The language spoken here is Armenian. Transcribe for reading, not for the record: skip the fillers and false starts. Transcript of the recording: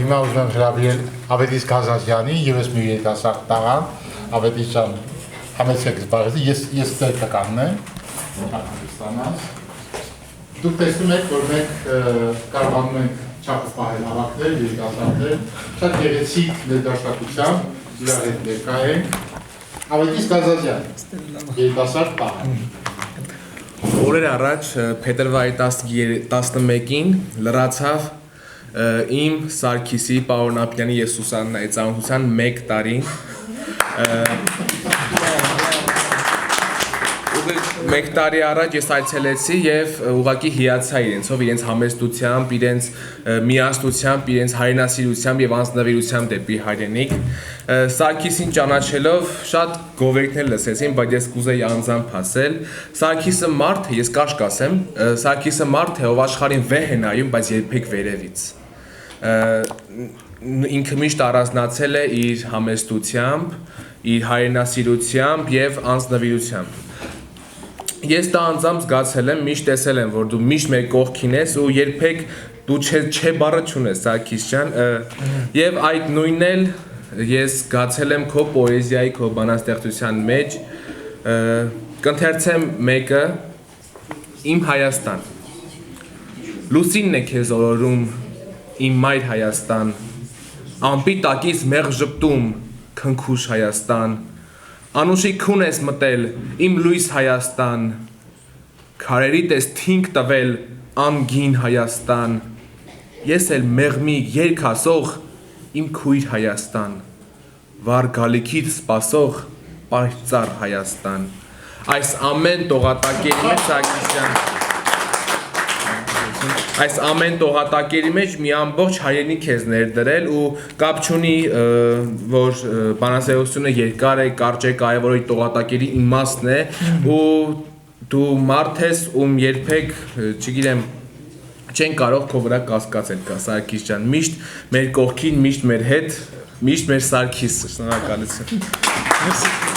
հիմա ուզում եմ հրավիրել Ավետիս Գազազյանի եւ ես մի երիտասարդ տղան, Ավետիս ջան, համեցեք զբաղեցի, ես տեխնականն եմ, Հայաստանից։ Դուք տեսնում եք, որ մենք կարողանում ենք չափ պահել հավաքներ, երիտասարդներ, շատ գեղեցիկ ներդաշնակությամբ իրար հետ ներկա ենք։ Ավետիս Գազազյան, երիտասարդ տղա։ Օրեր առաջ փետրվարի 11-ին լրացավ իմ Սարգիսի Պարոնապյանի եւ Սուսաննայի ծանոթության 1 տարին 1 տարի առաջ ես այցելեցի եւ ուղղակի հիացա իրենց համեստությամբ, իրենց միասնությամբ, իրենց հայրենասիրությամբ եւ անձնավիրությամբ դեպի հայրենիք Սարգիսին ճանաչելով շատ գովերքներ լսեցին, բայց ես կուզեի անձամբ ասել Սարգիսը մարդ է, ես կաշկ ասեմ, Սարգիսը մարդ է, ով աշխարհին վեհ է նայում, բայց երբեք վերևից ինքը միշտ առանձնացել է իր համեստությամբ, իր հայրենասիրությամբ եւ անձնավիրությամբ Ես դա անձամբ զգացել եմ, միշտ տեսել եմ, որ դու միշտ մեր կողքին ես ու երբեք դու չէ բառը չունես, Սարգիս ջան, եւ այդ նույնն էլ ես զգացել եմ քո պոեզիայի, քո բանաստեղծության մեջ, կընթերցեմ մեկը իմ Հայաստան։ Լուսինն է քեզ օրորում, իմ մայր Հայաստան, ամպի տակից մեղ ժպտում, քնքուշ Հայաստան Անուշի քուն ես մտել, իմ լույս Հայաստան, քարերիդ ես թինք տվել, անգին Հայաստան, ես էլ մեղմի երգ ասող, իմ քույր Հայաստան, վար գալիքիդ սպասող, պայծառ Հայաստան, այս ամեն տողատակերի մեջ Սարգիսյան, այս ամեն տողատակերի մեջ մի ամբողջ հայրենիք ես ներդրել ու կապ չունի, որ բանաստեղծությունը երկար է, կարճ է, կարևոր է տողատակերի իմաստն է ու դու մարդ ես, ում երբեք, չգիտեմ, չեն կարող քո վրա կասկածել կա Սարգիս ջան, միշտ մեր կողքին, միշտ մեր հետ, միշտ մեր Սարգիս, շնորհակալություն։